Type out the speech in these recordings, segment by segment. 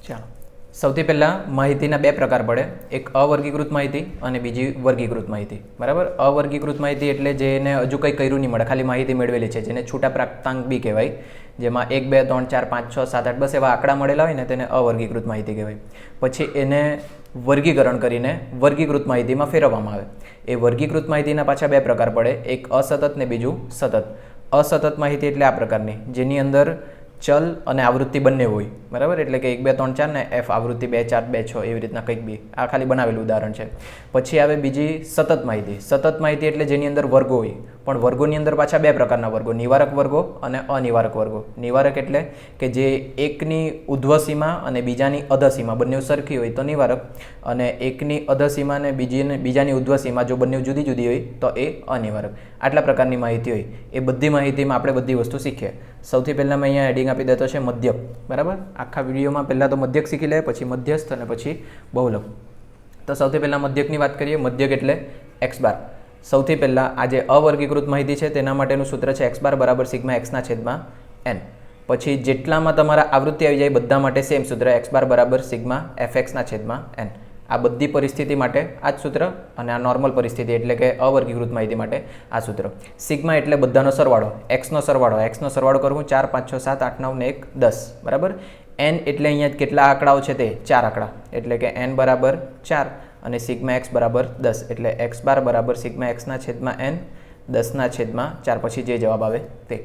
ચાલો, સૌથી પહેલાં માહિતીના બે પ્રકાર પડે, એક અવર્ગીકૃત માહિતી અને બીજી વર્ગીકૃત માહિતી. બરાબર. અવર્ગીકૃત માહિતી એટલે જેને હજુ કંઈ કર્યું નહીં મળે, ખાલી માહિતી મેળવેલી છે, જેને છૂટા પ્રાપ્તાંક બી કહેવાય, જેમાં 1 2 3 4 5 6 7 8 બસ એવા આંકડા મળેલા હોય ને તેને અવર્ગીકૃત માહિતી કહેવાય. પછી એને વર્ગીકરણ કરીને વર્ગીકૃત માહિતીમાં ફેરવવામાં આવે. એ વર્ગીકૃત માહિતીના પાછા બે પ્રકાર પડે, એક અસતત ને બીજું સતત. અસતત માહિતી એટલે આ પ્રકારની, જેની અંદર ચલ અને આવૃત્તિ બંને હોય. બરાબર. એટલે કે 1 2 3 4 ને એફ આવૃત્તિ 2 4 2 6 એવી રીતના કંઈક બી. આ ખાલી બનાવેલું ઉદાહરણ છે. પછી આવે બીજી સતત માહિતી. સતત માહિતી એટલે જેની અંદર વર્ગો હોય, પણ વર્ગોની અંદર પાછા બે પ્રકારના વર્ગો, નિવારક વર્ગો અને અનિવારક વર્ગો. નિવારક એટલે કે જે એકની ઉધ્વ સીમા અને બીજાની અધઃ સીમા બંને સરખી હોય તો નિવારક, અને એકની અધઃ સીમા અને બીજાની ઉધ્વ સીમા જો બંને જુદી જુદી હોય તો એ અનિવારક. આટલા પ્રકારની માહિતી હોય. એ બધી માહિતીમાં આપણે બધી વસ્તુ શીખીએ. સૌથી પહેલાં મેં અહીંયા હેડિંગ આપી દેતો છે મધ્યક. બરાબર. આખા વિડીયોમાં પહેલાં તો મધ્યક શીખી લે, પછી મધ્યસ્થ અને પછી બહુલક. તો સૌથી પહેલાં મધ્યકની વાત કરીએ. મધ્યક એટલે x બાર. સૌથી પહેલાં આ જે અવર્ગીકૃત માહિતી છે તેના માટેનું સૂત્ર છે x બાર બરાબર સિગ્મા એક્સના છેદમાં n. પછી જેટલામાં તમારા આવૃત્તિ આવી જાય બધા માટે સેમ સૂત્ર, x બાર બરાબર સિગ્મા fxના છેદમાં n. આ બધી પરિસ્થિતિ માટે આ જ સૂત્ર, અને આ નોર્મલ પરિસ્થિતિ એટલે કે અવર્ગીકૃત માહિતી માટે આ સૂત્ર. સિગ્મા એટલે બધાનો સરવાળો, એક્સનો સરવાળો કરું 4 5 6 7 8 9 ને 1 10. બરાબર. n એટલે અહીંયા કેટલા આંકડાઓ છે તે 4 આંકડા, એટલે કે n બરાબર 4 અને સિગ્મા એક્સ બરાબર 10, એટલે x બાર બરાબર સિગ્મા એક્સના છેદમાં n 10ના છેદમાં 4. પછી જે જવાબ આવે તે.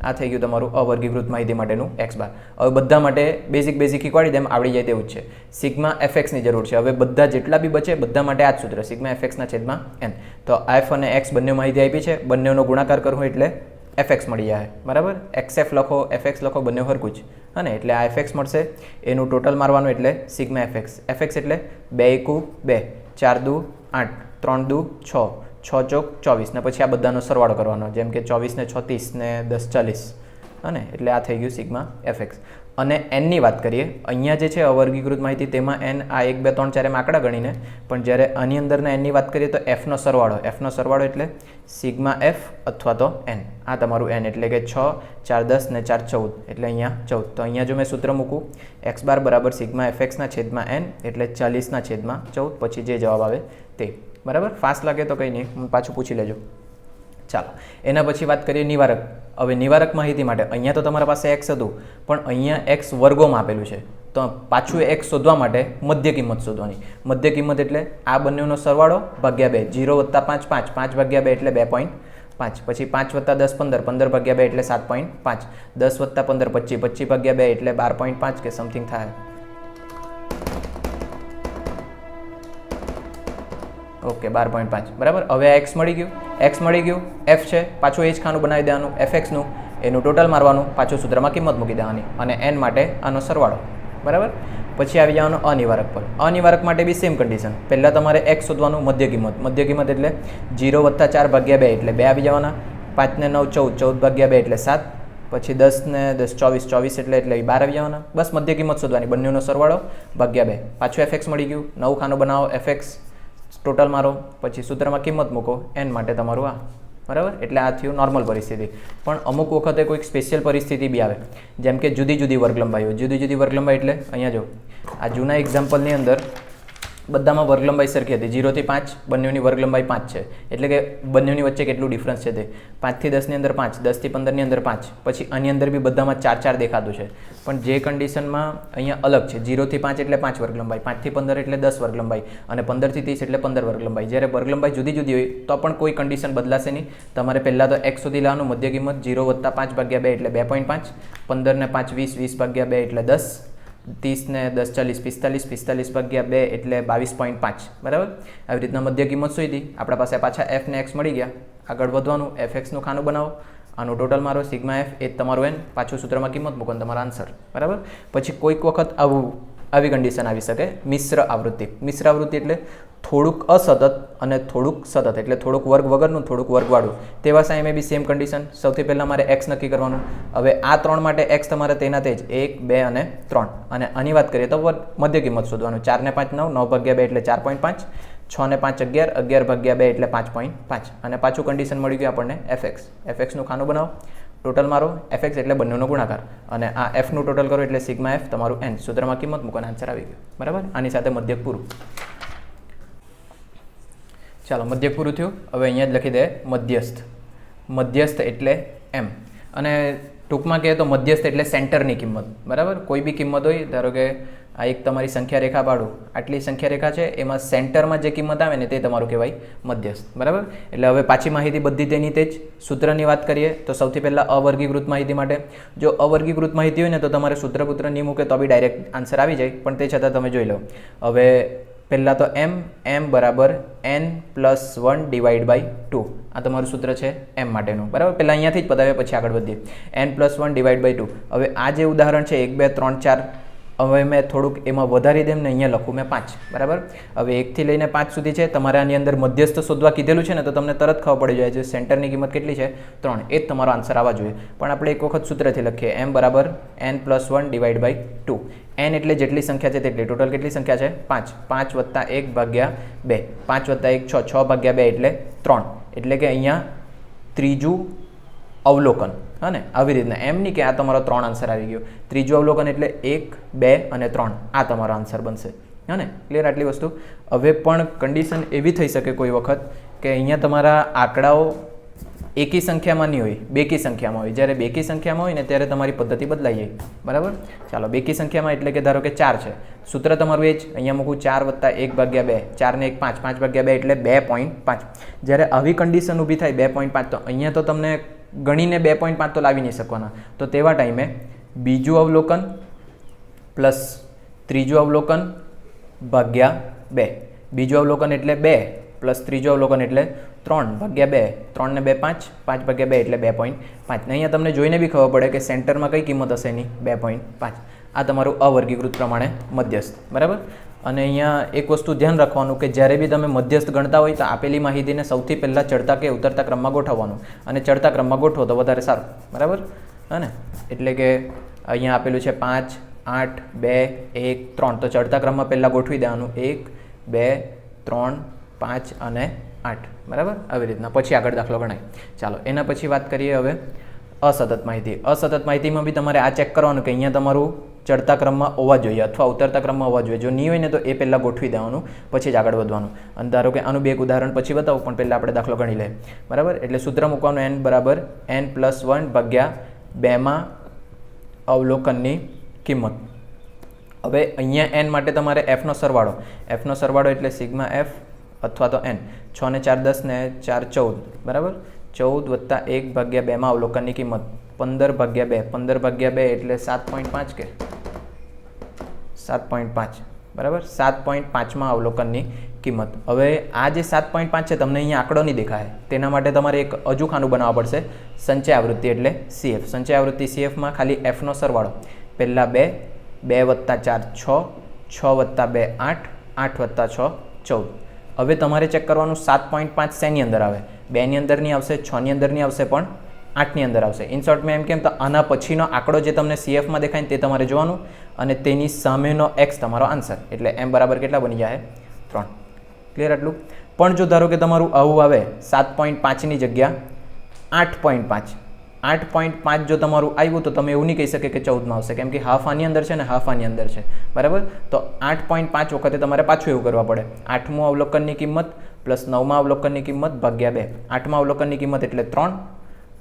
આ થઈ ગયું તમારું અવર્ગીકૃત માહિતી માટેનું x બાર. હવે બધા માટે બેઝિક શીખવાડી દેમ આવડી જાય તેવું જ છે. સિગ્મા fxની જરૂર છે. હવે બધા જેટલા બી બચે બધા માટે આ જ સૂત્ર, સિગ્મા fxના છેદમાં n. તો f અને x બંને માહિતી આપી છે, બંનેનો ગુણાકાર કરવો એટલે fx મળી જાય. બરાબર. xf લખો, fx લખો, બંને સરખું જ. અને એટલે આ fx મળશે, એનું ટોટલ મારવાનું એટલે સિગ્મા fx. fx એટલે 2 1 2, 4 2 8, 3 2 6, 6 ચોક 24, ને પછી આ બધાનો સરવાળો કરવાનો, જેમ કે 24 ને 36 ને 10 40. અને એટલે આ થઈ ગયું સિગ્મા fx. અને nની વાત કરીએ, અહીંયા જે છે અવર્ગીકૃત માહિતી તેમાં n આ 1 2 3 4 એમ આંકડા ગણીને, પણ જ્યારે આની અંદરના nની વાત કરીએ તો fનો સરવાળો એટલે સિગ્મા f અથવા તો n. આ તમારું n એટલે કે 6 4 10 ને 4 14, એટલે અહીંયા 14. તો અહીંયા જો મેં સૂત્ર મૂકું, x બાર બરાબર સિગ્મા fxના છેદમાં n એટલે 40ના છેદમાં 14. પછી જે જવાબ આવે તે. બરાબર. ફાસ્ટ લાગે તો કંઈ નહીં, પાછું પૂછી લેજો. ચાલો, એના પછી વાત કરીએ નિવારક. હવે નિવારક માહિતી માટે અહીંયા તો તમારા પાસે x હતું, પણ અહીંયા x વર્ગોમાં આપેલું છે. તો પાછું x શોધવા માટે મધ્ય કિંમત શોધવાની. મધ્ય કિંમત એટલે આ બંનેનો સરવાળો ભાગ્યા 2, 0 + 5 5, 5 ભાગ્યા 2 એટલે 2.5. પછી 5 + 10 15, 15 ભાગ્યા 2 એટલે 7.5, 10 + 15 25, 25 ભાગ્યા 2 એટલે 12.5 કે સમથિંગ થાય. ઓકે, 12.5. બરાબર. હવે આ x મળી ગયું, f છે, પાછું એ જ ખાનું બનાવી દેવાનું fxનું, એનું ટોટલ મારવાનું, પાછું સૂત્રમાં કિંમત મૂકી દેવાની, અને n માટે આનો સરવાળો. બરાબર. પછી આવી જવાનું અનિવારક પર. અનિવારક માટે બી સેમ કન્ડિશન. પહેલાં તમારે x શોધવાનું, મધ્ય કિંમત એટલે 0 + 4 ભાગ્યા 2 એટલે 2 આવી જવાના, 5 ને 9 14, 14 ભાગ્યા 2 એટલે 7, પછી 10 ને 10 24, 24 એટલે 12 આવી જવાના. બસ મધ્ય કિંમત શોધવાની, બંનેનો સરવાળો ભાગ્યા 2. પાછું fx મળી ગયું, નવું ખાનું બનાવો, fx ટોટલ મારો, પછી સૂત્રમાં કિંમત મૂકો, n માટે તમારું આ. બરાબર. એટલે આ થયું નોર્મલ પરિસ્થિતિ. પણ અમુક વખતે કોઈક સ્પેશિયલ પરિસ્થિતિ બી આવે, જેમ કે જુદી જુદી વર્ગ લંબાઈ એટલે અહીંયા જો આ જૂના એક્ઝામ્પલની અંદર બધામાં વર્ગ લંબાઈ સરખી હતી, 0 થી 5 બંનેની વર્ગ લંબાઈ 5 છે, એટલે કે બંનેની વચ્ચે કેટલું ડિફરન્સ છે તે 5 થી 10 ની અંદર 5, 10 થી 15 ની અંદર 5. પછી આની અંદર બી બધામાં 4 4 દેખાતું છે, પણ જે કન્ડિશનમાં અહીંયા અલગ છે, 0 થી 5 એટલે 5 વર્ગ લંબાઈ, 5 થી 15 એટલે 10 વર્ગ લંબાઈ, અને 15 થી 30 એટલે 15 વર્ગ લંબાઈ. જ્યારે વર્ગ લંબાઈ જુદી જુદી હોય તો પણ કોઈ કન્ડિશન બદલાશે નહીં. તમારે પહેલાં તો x સુધી લાવવાનું, મધ્ય કિંમત 0 + 5 ભાગ્યા 2 એટલે 2.5, 15 ને 5 20, 20 ભાગ્યા 2 એટલે 10, 30 ને 10 40, 45, 45 ભાગ્યા 2 એટલે 22.5. બરાબર. આવી રીતના મધ્ય કિંમત શોધી, આપણા પાસે પાછા f ને x મળી ગયા. આગળ વધવાનું, fxનું ખાનું બનાવો, આનું ટોટલ મારો, સિગ્મા f એ તમારું n, પાછું સૂત્રમાં કિંમત મૂકો, તમારો આન્સર. બરાબર. પછી કોઈક વખત આવી કન્ડિશન આવી શકે, મિશ્ર આવૃત્તિ એટલે થોડુંક અસતત અને થોડુંક સતત, એટલે થોડુંક વર્ગ વગરનું, થોડુંક વર્ગવાળું. તેવા સામે બી સેમ કન્ડિશન. સૌથી પહેલાં મારે x નક્કી કરવાનું. હવે આ 3 માટે x તમારે તેના તે જ 1 2 અને 3. અને આની વાત કરીએ તો મધ્ય કિંમત શોધવાનું, 4 ને 5 9, 9 ભાગ્યા 2 એટલે 4.5, 6 ને 5 11, 11 ભાગ્યા 2 એટલે 5.5. અને પાછું કન્ડિશન મળી ગયું આપણને fxનું ખાનું બનાવો, ટોટલ મારો એફએક્સ એટલે બંનેનો ગુણાકાર અને આ એફનું ટોટલ કરો એટલે સિગ્મા એફ તમારું એન. સૂત્રમાં કિંમત મૂકો અને આન્સર આવી ગયો. બરાબર, આની સાથે મધ્યક પૂરું. ચાલો, મધ્યક પૂરું થયું. હવે અહીંયા જ લખી દે મધ્યસ્થ. મધ્યસ્થ એટલે એમ. અને ટૂંકમાં કહે તો મધ્યસ્થ એટલે સેન્ટરની કિંમત. બરાબર, કોઈ બી કિંમત હોય, ધારો કે આ એક તમારી સંખ્યા રેખા પાડું, આટલી સંખ્યા રેખા છે, એમાં સેન્ટરમાં જે કિંમત આવે ને તે તમારું કહેવાય મધ્યસ્થ. બરાબર, એટલે હવે પાછી માહિતી બધી તેની તે જ. સૂત્રની વાત કરીએ તો સૌથી પહેલાં અવર્ગીકૃત માહિતી માટે, જો અવર્ગીકૃત માહિતી હોય ને તો તમારે સૂત્ર નહીં મૂકે તો બી ડાયરેક્ટ આન્સર આવી જાય, પણ તે છતાં તમે જોઈ લો. હવે પહેલાં તો એમ બરાબર n+1/2. આ તમારું સૂત્ર છે એમ માટેનું. બરાબર, પહેલાં અહીંયાથી જ પતાવ્યા, પછી આગળ વધીએ. n+1/2. હવે આ જે ઉદાહરણ છે 1, 2, 3, 4, હવે મેં થોડુંક એમાં વધારી દેમ ને અહીંયા લખું મેં 5. બરાબર, હવે 1થી લઈને 5 સુધી છે. તમારે આની અંદર મધ્યસ્થ શોધવા કીધેલું છે ને તો તમને તરત ખબર પડી જાય છે સેન્ટરની કિંમત કેટલી છે, 3. એ જ તમારો આન્સર આવવા જોઈએ. પણ આપણે એક વખત સૂત્રથી લખીએ, m બરાબર n+1/2. n એટલે જેટલી સંખ્યા છે તેટલી. ટોટલ કેટલી સંખ્યા છે? 5. 5 + 1 ભાગ્યા 2. 5 + 1 6. 6 ભાગ્યા 2 એટલે 3. એટલે કે અહીંયા ત્રીજું અવલોકન. હા ને, આવી રીતના એમ નહીં કે આ તમારો 3 આન્સર આવી ગયો. ત્રીજું અવલોકન એટલે 1, 2 અને 3. આ તમારો આન્સર બનશે. હા ને, ક્લિયર આટલી વસ્તુ. હવે પણ કન્ડિશન એવી થઈ શકે કોઈ વખત કે અહીંયા તમારા આંકડાઓ એકી સંખ્યામાં નહીં હોય, બેકી સંખ્યામાં હોય. જ્યારે બેકી સંખ્યામાં હોય ને ત્યારે તમારી પદ્ધતિ બદલાઈ જાય. બરાબર, ચાલો, બેકી સંખ્યામાં એટલે કે ધારો કે 4 છે, સૂત્ર તમારું એ જ. અહીંયા મૂકું 4 + 1 ભાગ્યા 2. 4 ને 1 5. 5 ભાગ્યા 2 એટલે 2.5. જ્યારે આવી કન્ડિશન ઊભી થાય 2.5, તો અહીંયા તો તમને ગણીને 2.5 તો લાવી નહીં શકવાના. તો તેવા ટાઈમે બીજું અવલોકન પ્લસ ત્રીજું અવલોકન ભાગ્યા 2. બીજું અવલોકન એટલે 2 પ્લસ ત્રીજું અવલોકન એટલે 3 ભાગ્યા 2. 3 ને 2 5. 5 ભાગ્યા 2 એટલે 2.5. ને અહીંયા તમને જોઈને બી ખબર પડે કે સેન્ટરમાં કઈ કિંમત હશે એની, 2.5. આ તમારું અવર્ગીકૃત પ્રમાણે મધ્યસ્થ. બરાબર, અને અહીંયા એક વસ્તુ ધ્યાન રાખવાનું કે જ્યારે બી તમે મધ્યસ્થ ગણતા હોય તો આપેલી માહિતીને સૌથી પહેલાં ચડતા કે ઉતરતા ક્રમમાં ગોઠવવાનું, અને ચડતા ક્રમમાં ગોઠવો તો વધારે સારું. બરાબર, હા ને, એટલે કે અહીંયા આપેલું છે 5, 8, 2, 1, 3. તો ચડતા ક્રમમાં પહેલાં ગોઠવી દેવાનું 1, 2, 3, 5 અને 8. બરાબર, આવી રીતના પછી આગળ દાખલો ગણાય. ચાલો, એના પછી વાત કરીએ હવે અસતત માહિતી. અસતત માહિતીમાં બી તમારે આ ચેક કરવાનું કે અહીંયા તમારું ચડતા ક્રમમાં હોવા જોઈએ અથવા ઉતરતા ક્રમમાં હોવા જોઈએ. જો નહીં હોય ને તો એ પહેલાં ગોઠવી દેવાનું, પછી જ આગળ વધવાનું. અને ધારો કે આનું બે એક ઉદાહરણ પછી બતાવું, પણ પહેલાં આપણે દાખલો ગણી લઈએ. બરાબર, એટલે સૂત્ર મૂકવાનું n બરાબર n+1/2 અવલોકનની કિંમત. હવે અહીંયા n માટે તમારે fનો સરવાળો. fનો સરવાળો એટલે સિગ્મા f અથવા તો n. 6 ને 4 10 ને 4 14. બરાબર, 14 + 1/2 અવલોકનની કિંમત 15/2. 15/2 એટલે 7.5 કે 7.5. બરાબર, 7.5 અવલોકનની કિંમત. હવે આ જે 7.5 છે તમને અહીંયા આંકડો નહીં દેખાય, તેના માટે તમારે એક હજુ ખાનું બનાવવા પડશે, સંચય આવૃત્તિ એટલે CF. સંચય આવૃત્તિ CFમાં ખાલી fનો સરવાળો. પહેલાં 2, 2 + 4 6, 6 + 2 8, 8 + 6 14. હવે તમારે ચેક કરવાનું 7.5 શેની અંદર આવે? 2 ની અંદર નહીં આવશે, 6 ની અંદર નહીં આવશે, પણ 8 ની અંદર આવશે. ઇન શોર્ટ મેં એમ કેમ તો આના પછીનો આંકડો જે તમને CFમાં દેખાય ને તે તમારે જોવાનું, અને તેની સામેનો x તમારો આન્સર. એટલે m બરાબર કેટલા બની જાય? 3. ક્લિયર આટલું? પણ જો ધારો કે તમારું આવું આવે 7.5 ની જગ્યા 8.5. 8.5 જો તમારું આવ્યું તો તમે એવું નહીં કહી શકે કે 14માં આવશે, કેમ કે હાફ આની અંદર છે ને હાફ આની અંદર છે. બરાબર, તો 8.5 વખતે તમારે પાછું એવું કરવા પડે. 8મું અવલોકનની કિંમત પ્લસ 9મા અવલોકનની કિંમત ભાગ્યા 2. 8મા અવલોકનની કિંમત એટલે 3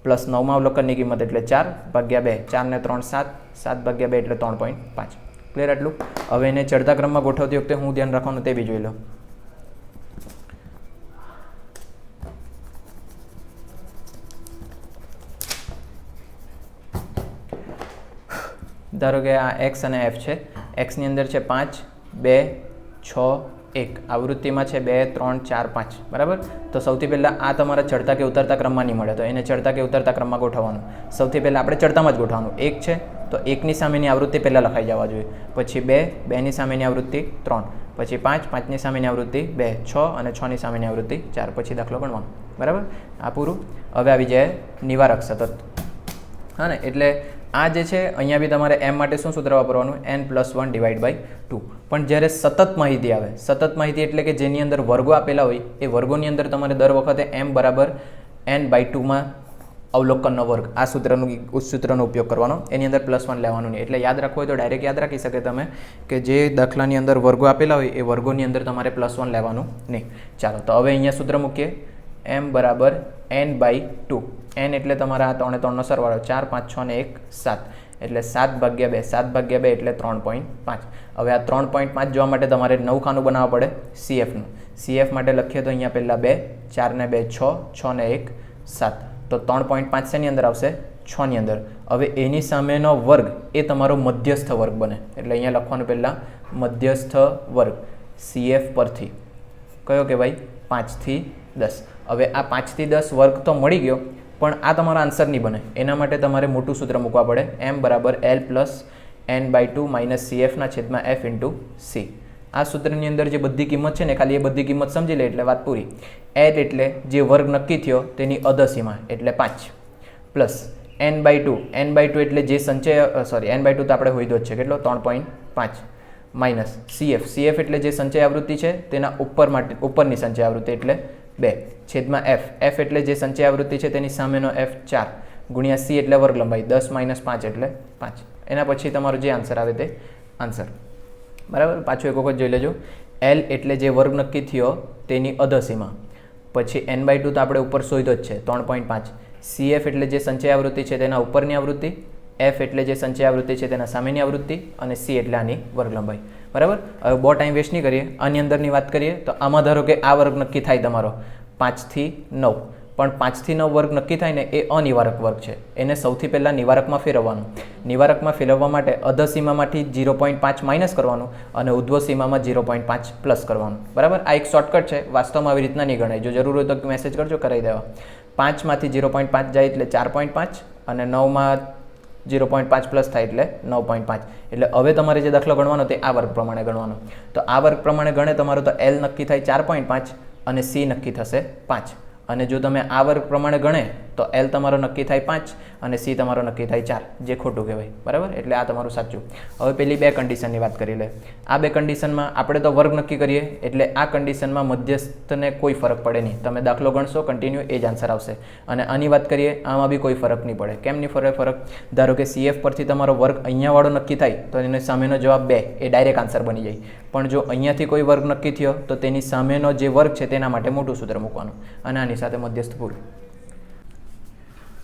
પ્લસ 9મા અવલોકનની કિંમત એટલે 4 ભાગ્યા 2. 4 ને 3 7, 7 ભાગ્યા 2 એટલે 3.5. ક્લિયર આટલું? હવે એને ચડતા ક્રમમાં ગોઠવતી વખતે હું ધ્યાન રાખવાનું તે બી જોઈ લો. ધારો કે આ x અને f છે. x ની અંદર છે 5, 2, 6, 1. આવૃત્તિમાં છે 2, 3, 4, 5. બરાબર, તો સૌથી પહેલાં આ તમારા ચડતા કે ઉતરતા ક્રમમાં નહીં મળે, તો એને ચડતા કે ઉતરતા ક્રમમાં ગોઠવવાનું. સૌથી પહેલાં આપણે ચડતામાં જ ગોઠવવાનું. 1 છે તો 1ની સામેની આવૃત્તિ પહેલાં લખાઈ જવા જોઈએ. પછી 2, 2ની સામેની આવૃત્તિ 3. પછી 5, 5ની સામેની આવૃત્તિ 2, 6 અને 6ની સામેની આવૃત્તિ 4. પછી દાખલો ગણવાનો. બરાબર, આ પૂરું. હવે આવી જાય નિવારક સતત. હા ને, એટલે આ જે છે અહીંયા બી તમારે m માટે શું સૂત્ર વાપરવાનું? n+1/2. પણ જ્યારે સતત માહિતી આવે, સતત માહિતી એટલે કે જેની અંદર વર્ગો આપેલા હોય, એ વર્ગોની અંદર તમારે દર વખતે m બરાબર n/2માં અવલોકનનો વર્ગ, આ સૂત્રનો ઉપયોગ કરવાનો, એની અંદર +1 લેવાનું નહીં. એટલે યાદ રાખવું હોય તો ડાયરેક્ટ યાદ રાખી શકે તમે કે જે દાખલાની અંદર વર્ગો આપેલા હોય એ વર્ગોની અંદર તમારે +1 લેવાનું નહીં. ચાલો તો હવે અહીંયા સૂત્ર મૂકીએ. m બરાબર n/2. n એટલે તમારા 3 3નો સરવાળો, 4 5 6 ને 1 7, એટલે 7/2. 7/2 એટલે 3.5. હવે આ 3.5 જોવા માટે તમારે 9 ખાનું બનાવવા પડે CFનું. CF માટે લખીએ તો અહીંયા પહેલાં 2, 4 ને 2 6, 6 ને 1 7, તો 3.5 શેની અંદર આવશે? 6ની અંદર. હવે એની સામેનો વર્ગ એ તમારો મધ્યસ્થ વર્ગ બને, એટલે અહીંયા લખવાનું પહેલાં મધ્યસ્થ વર્ગ CF પરથી કયો કહેવાય? 5 થી 10. હવે આ 5 થી 10 વર્ગ તો મળી ગયો, પણ આ તમારો આન્સર નહીં બને. એના માટે તમારે મોટું સૂત્ર મૂકવા પડે. m બરાબર l + n/2 - CF/f × c. આ સૂત્રની અંદર જે બધી કિંમત છે ને ખાલી એ બધી કિંમત સમજી લે એટલે વાત પૂરી. l એટલે જે વર્ગ નક્કી થયો તેની અધસીમા એટલે 5 પ્લસ n/2. n/2 એટલે જે સંચય n/2 તો આપણે હોઈ દો જ છે, કેટલો? 3.5 માઇનસ CF એટલે જે સંચય આવૃત્તિ છે તેના ઉપરની સંચય આવૃત્તિ એટલે 2/f. f એટલે જે સંચય આવૃત્તિ છે તેની સામેનો f 4 ગુણ્યા c એટલે વર્ગ લંબાઈ 10 - 5 એટલે 5. એના પછી તમારો જે આન્સર આવે તે આન્સર. બરાબર, પાછું એક વખત જોઈ લેજો. l એટલે જે વર્ગ નક્કી થયો તેની અધસીમા, પછી n/2 તો આપણે ઉપર શોધ્યો જ છે 3.5. CF એટલે જે સંચય આવૃત્તિ છે તેના ઉપરની આવૃત્તિ, f એટલે જે સંચય આવૃત્તિ છે તેના સામેની આવૃત્તિ, અને c એટલે આની વર્ગ લંબાઈ. બરાબર, હવે બહુ ટાઈમ વેસ્ટ નહીં કરીએ. આની અંદરની વાત કરીએ તો આમાં ધારો કે આ વર્ગ નક્કી થાય તમારો 5 થી 9, પણ 5 થી 9 વર્ગ નક્કી થાય ને એ અનિવારક વર્ગ છે. એને સૌથી પહેલાં નિવારકમાં ફેરવવાનું. નિવારકમાં ફેરવવા માટે અધસીમામાંથી 0.5 માઇનસ કરવાનું અને ઉધ્વ સીમામાં 0.5 પ્લસ કરવાનું. બરાબર, આ એક શોર્ટકટ છે, વાસ્તવમાં આવી રીતના નહીં ગણાય. જો જરૂર હોય તો મેસેજ કરજો, કરાવી દેવા. 5માંથી 0.5 જાય એટલે 4.5 અને 9માં 0.5 પ્લસ થાય એટલે 9.5. એટલે હવે તમારે જે દાખલો ગણવાનો તે આ વર્ગ પ્રમાણે ગણવાનો. તો આ વર્ગ પ્રમાણે ગણે તમારો તો L નક્કી થાય 4.5 અને C નક્કી થશે 5. અને જો તમે આ વર્ગ પ્રમાણે ગણે તો L તમારો નક્કી થાય 5 અને C તમારો નક્કી થાય 4, જે ખોટું કહેવાય. બરાબર, એટલે આ તમારું સાચું. હવે પેલી બે કન્ડિશનની વાત કરી લે. આ બે કન્ડિશનમાં આપણે તો વર્ગ નક્કી કરીએ એટલે આ કન્ડિશનમાં મધ્યસ્થને કોઈ ફરક પડે નહીં. તમે દાખલો ગણશો કન્ટિન્યુ એ જ આન્સર આવશે. અને આની વાત કરીએ આમાં બી કોઈ ફરક નહીં પડે. કેમ નહીં ફરક? ધારો કે CF પરથી તમારો વર્ગ અહીંયાવાળો નક્કી થાય તો એનો સામેનો જવાબ 2 એ ડાયરેક્ટ આન્સર બની જાય. પણ જો અહીંયાથી કોઈ વર્ગ નક્કી થયો તો તેની સામેનો જે વર્ગ છે તેના માટે મોટું સૂત્ર મૂકવાનું અને આની સાથે મધ્યસ્થ ભૂલ.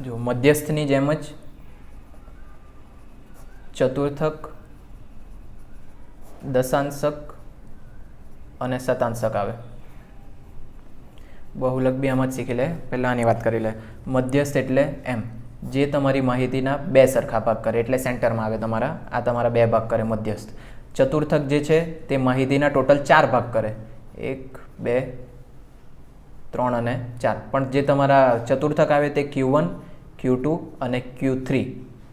જો મધ્યસ્થની જેમ જ ચતુર્થક, દશાંશક અને શતાંશક આવે. બહુલક બી આમ જ શીખી લે. પહેલાં આની વાત કરી લે. મધ્યસ્થ એટલે એમ જે તમારી માહિતીના 2 સરખા ભાગ કરે, એટલે સેન્ટરમાં આવે તમારા. આ તમારા 2 ભાગ કરે મધ્યસ્થ. ચતુર્થક જે છે તે માહિતીના ટોટલ 4 ભાગ કરે, 1 2 3 અને 4. પણ જે તમારા ચતુર્થક આવે તે Q1 Q2 અને Q3.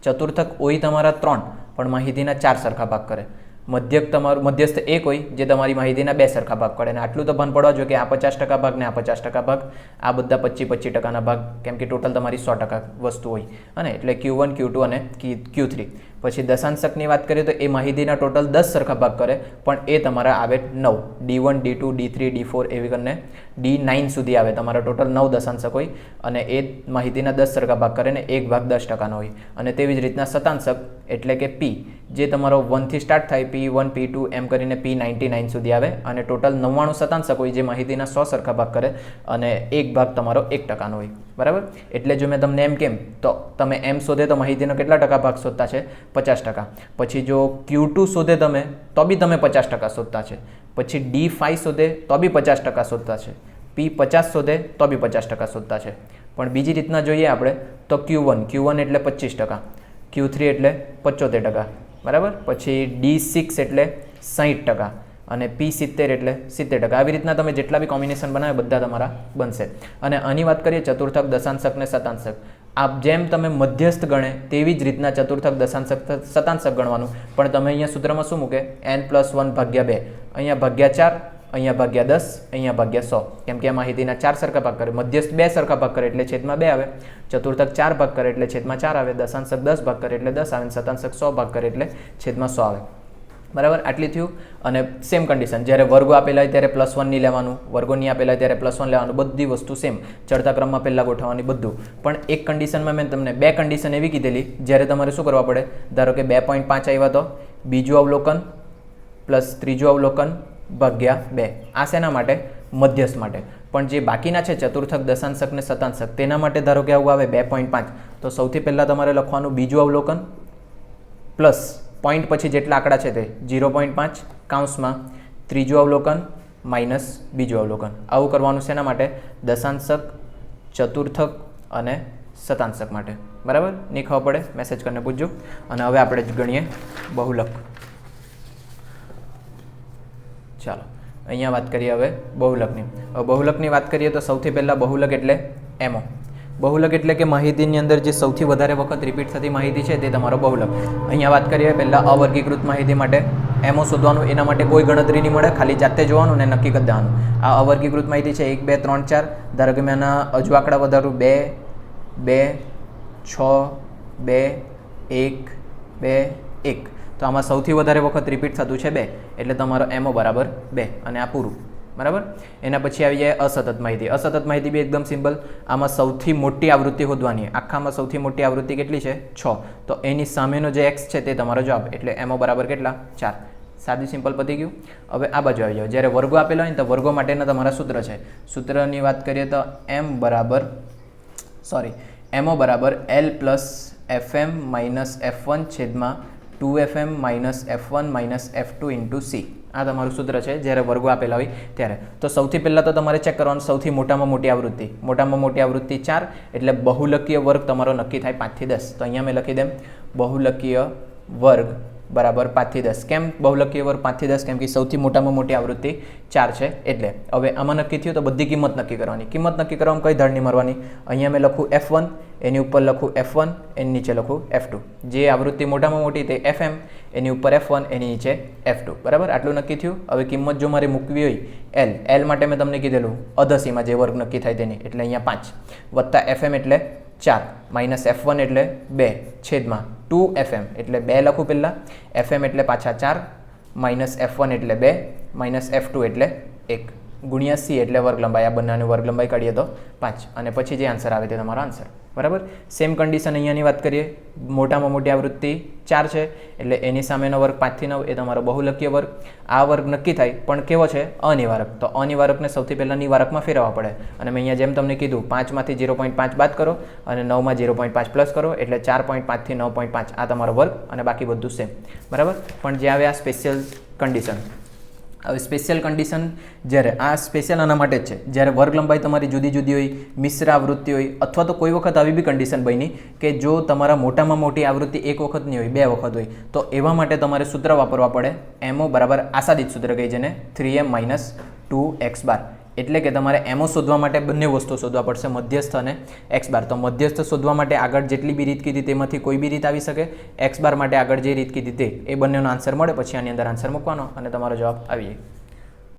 ચતુર્થક હોય તમારા 3 પણ માહિતીના 4 સરખા ભાગ કરે. મધ્યસ્થ એક હોય જે તમારી માહિતીના 2 સરખા ભાગ કરે. અને આટલું તો ભાન પડવા જોઈએ કે આ 50% ભાગ ને આ 50% ભાગ, આ બધા 25% ભાગ, કેમ કે ટોટલ તમારી 100% વસ્તુ હોય. અને એટલે Q1 Q2 અને Q3. પછી દશાંશકની વાત કરીએ તો એ માહિતીના ટોટલ 10 સરખા ભાગ કરે, પણ એ તમારા આવે 9. D1 D2 D3 D4 એવી કરીને D9 સુધી આવે. તમારા ટોટલ 9 દશાંશક હોય અને એ માહિતીના 10 સરખા ભાગ કરે ને એક ભાગ 10%નો હોય. અને તેવી જ રીતના શતાંશક એટલે કે P જે તમારો 1 થી સ્ટાર્ટ થાય, P1 P2 એમ કરીને P99 સુધી આવે અને ટોટલ 99 શતાંશક હોય જે માહિતીના 100 સરખા ભાગ કરે અને એક ભાગ તમારો 1%નો હોય. બરાબર, એટલે જો મેં તમને એમ કેમ તો તમે એમ શોધે તો માહિતીનો કેટલા ટકા ભાગ શોધતા છે? 50%. પછી જો Q2 શોધે તમે તો બી તમે 50% શોધતા છે. પછી D5 શોધે તો બી 50% શોધતા છે. P50 શોધે તો બી 50% શોધતા છે. પણ બીજી રીતના જોઈએ આપણે તો Q1 એટલે 25%, Q3 એટલે 75%. બરાબર, પછી D6 એટલે 60% અને P70 એટલે 70%. આવી રીતના તમે જેટલા બી કોમ્બિનેશન બનાવે બધા તમારા બનશે. અને આની વાત કરીએ ચતુર્થક, દશાંશક ને શતાંશક. આ જેમ તમે મધ્યસ્થ ગણે તેવી જ રીતના ચતુર્થક, દશાંશક, શતાંશક ગણવાનું. પણ તમે અહીંયા સૂત્રમાં શું મૂકે? n+1/2. અહીંયા /4, અહીંયા /10, અહીંયા /100. કેમ કે આ માહિતીના 4 સરખા ભાગ કરે. મધ્યસ્થ 2 સરખા ભાગ કરે એટલે છેદમાં 2 આવે. ચતુર્થક 4 ભાગ કરે એટલે છેદમાં 4 આવે. દશાંશક 10 ભાગ કરે એટલે 10 આવે. શતાંશક 100 ભાગ કરે એટલે છેદમાં 100 આવે. બરાબર, આટલી થયું. અને સેમ કન્ડિશન, જ્યારે વર્ગો આપેલા હોય ત્યારે +1 નહીં લેવાનું, વર્ગો નહીં આપેલા હોય ત્યારે +1 લેવાનું, બધી વસ્તુ સેમ, ચડતા ક્રમમાં પહેલાં ગોઠવવાની બધું. પણ એક કન્ડિશનમાં મેં તમને 2 કન્ડિશન એવી કીધેલી જ્યારે તમારે શું કરવા પડે, ધારો કે 2.5 આવ્યા તો બીજું અવલોકન પ્લસ ત્રીજું અવલોકન ભાગ્યા 2. આ શેના માટે? મધ્યસ્થ માટે. પણ જે બાકીના છે ચતુર્થક, દશાંશક ને શતાંશક, તેના માટે ધારો કે આવું આવે 2.5, તો સૌથી પહેલાં તમારે લખવાનું બીજું અવલોકન પ્લસ પોઈન્ટ પછી જેટલા આંકડા છે તે 0.5 કૌંસમાં ત્રીજું અવલોકન માઇનસ બીજું અવલોકન. આવું કરવાનું શેના માટે? દશાંશક, ચતુર્થક અને શતાંશક માટે. બરાબર, નહીં ખબર પડે મેસેજ કરીને પૂછજો. અને હવે આપણે જ ગણીએ બહુલક. ચાલો અહીંયા વાત કરીએ હવે બહુલકની. હવે બહુલકની વાત કરીએ તો સૌથી પહેલાં બહુલક એટલે એમો. બહુલક એટલે કે માહિતીની અંદર જે સૌથી વધારે વખત રિપીટ થતી માહિતી છે તે તમારો બહુલક. અહીંયા વાત કરીએ પહેલાં અવર્ગીકૃત માહિતી માટે એમો શોધવાનું. એના માટે કોઈ ગણતરી નહીં મળે, ખાલી જાતે જોવાનું ને નક્કી કરી દેવાનું. આ અવર્ગીકૃત માહિતી છે 1, 2, 3, 4. ધારો કે મેં આના હજુ આંકડા વધારું 2, 2, 6, 2, 1, 2, 1. તો આમાં સૌથી વધારે વખત રિપીટ થતું છે 2, એટલે તમારો એમઓ બરાબર 2. અને આ પૂરું. બરાબર, એના પછી આવી જાય અસતત માહિતી. અસતત માહિતી બી એકદમ સિમ્પલ. આમાં સૌથી મોટી આવૃત્તિ શોધવાની. આખામાં સૌથી મોટી આવૃત્તિ કેટલી છે? 6. તો એની સામેનો જે x છે તે તમારો જવાબ, એટલે એમઓ બરાબર કેટલા? 4. સાદી સિમ્પલ પતી ગયું. હવે આ બાજુ આવી જાઓ. જ્યારે વર્ગો આપેલા હોય ને તો વર્ગો માટેના તમારા સૂત્ર છે. સૂત્રની વાત કરીએ તો એમઓ બરાબર L + FM - F1 છેદમાં 2FM - F1 - F2 × C. આ તમારું સૂત્ર છે જ્યારે વર્ગો આપેલા હોય ત્યારે. તો સૌથી પહેલાં તો તમારે ચેક કરવાનું સૌથી મોટામાં મોટી આવૃત્તિ. મોટામાં મોટી આવૃત્તિ 4, એટલે બહુલકીય વર્ગ તમારો નક્કી થાય 5 થી 10. તો અહીંયા મેં લખી દેમ બહુલકીય વર્ગ બરાબર 5 થી 10. કેમ બહુલકીય વર્ગ 5 થી 10? કેમ કે સૌથી મોટામાં મોટી આવૃત્તિ 4 છે એટલે. હવે આમાં નક્કી થયું તો બધી કિંમત નક્કી કરવાની. કિંમત નક્કી કરવામાં કઈ ધાડ નહીં મારવાની. અહીંયા મેં લખું F1, એની ઉપર લખું F1, એની નીચે લખું F2. જે આવૃત્તિ મોટામાં મોટી તે FM, એની ઉપર F1, એની નીચે F2. બરાબર, આટલું નક્કી થયું. હવે કિંમત જો મારે મૂકવી હોય L માટે મેં તમને કીધેલું અધસીમાં જે વર્ગ નક્કી થાય તેની, એટલે અહીંયા 5 વત્તા FM એટલે 4 માઇનસ F1 એટલે 2 છેદમાં 2FM એટલે 2 લખું પહેલાં, FM એટલે પાછા 4 માઇનસ F1 એટલે 2 માઇનસ F2 એટલે 1 ગુણ્યા C એટલે વર્ગ લંબાઈ. આ બંનેની વર્ગ લંબાઈ કાઢીએ તો 5 અને પછી જે આન્સર આવે તે તમારો આન્સર. બરાબર, સેમ કન્ડિશન અહીંયાની વાત કરીએ. મોટામાં મોટી આવૃત્તિ 4 છે એટલે એની સામેનો વર્ગ 5 થી 9 એ તમારો બહુલકીય વર્ગ. આ વર્ગ નક્કી થાય પણ કેવો છે? અનિવારક. તો અનિવારકને સૌથી પહેલાં નિવારકમાં ફેરવવા પડે. અને મેં અહીંયા જેમ તમને કીધું 5 માંથી 0.5 બાદ કરો અને 9 માં 0.5 પ્લસ કરો એટલે 4.5 થી 9.5 આ તમારો વર્ગ અને બાકી બધું સેમ. બરાબર, પણ જે આવે આ સ્પેશિયલ કન્ડિશન. હવે સ્પેશિયલ કન્ડિશન જ્યારે આ સ્પેશિયલ આના માટે જ છે જ્યારે વર્ગ લંબાઈ તમારી જુદી જુદી હોય, મિશ્ર આવૃત્તિ હોય, અથવા તો કોઈ વખત આવી બી કન્ડિશન બની કે જો તમારા મોટામાં મોટી આવૃત્તિ એક વખત નહીં હોય 2 વખત હોય, તો એવા માટે તમારે સૂત્ર વાપરવા પડે એમઓ બરાબર આસાદિત સૂત્ર કહી જેને 3m - 2x બાર. એટલે કે તમારે એમઓ શોધવા માટે બંને વસ્તુ શોધવા પડશે, મધ્યસ્થ અને x બાર. તો મધ્યસ્થ શોધવા માટે આગળ જેટલી બી રીત કીધી તેમાંથી કોઈ બી રીત આવી શકે. x બાર માટે આગળ જે રીત કીધી તે એ બંનેનો આન્સર મળે પછી આની અંદર આન્સર મૂકવાનો અને તમારો જવાબ આવી જાય.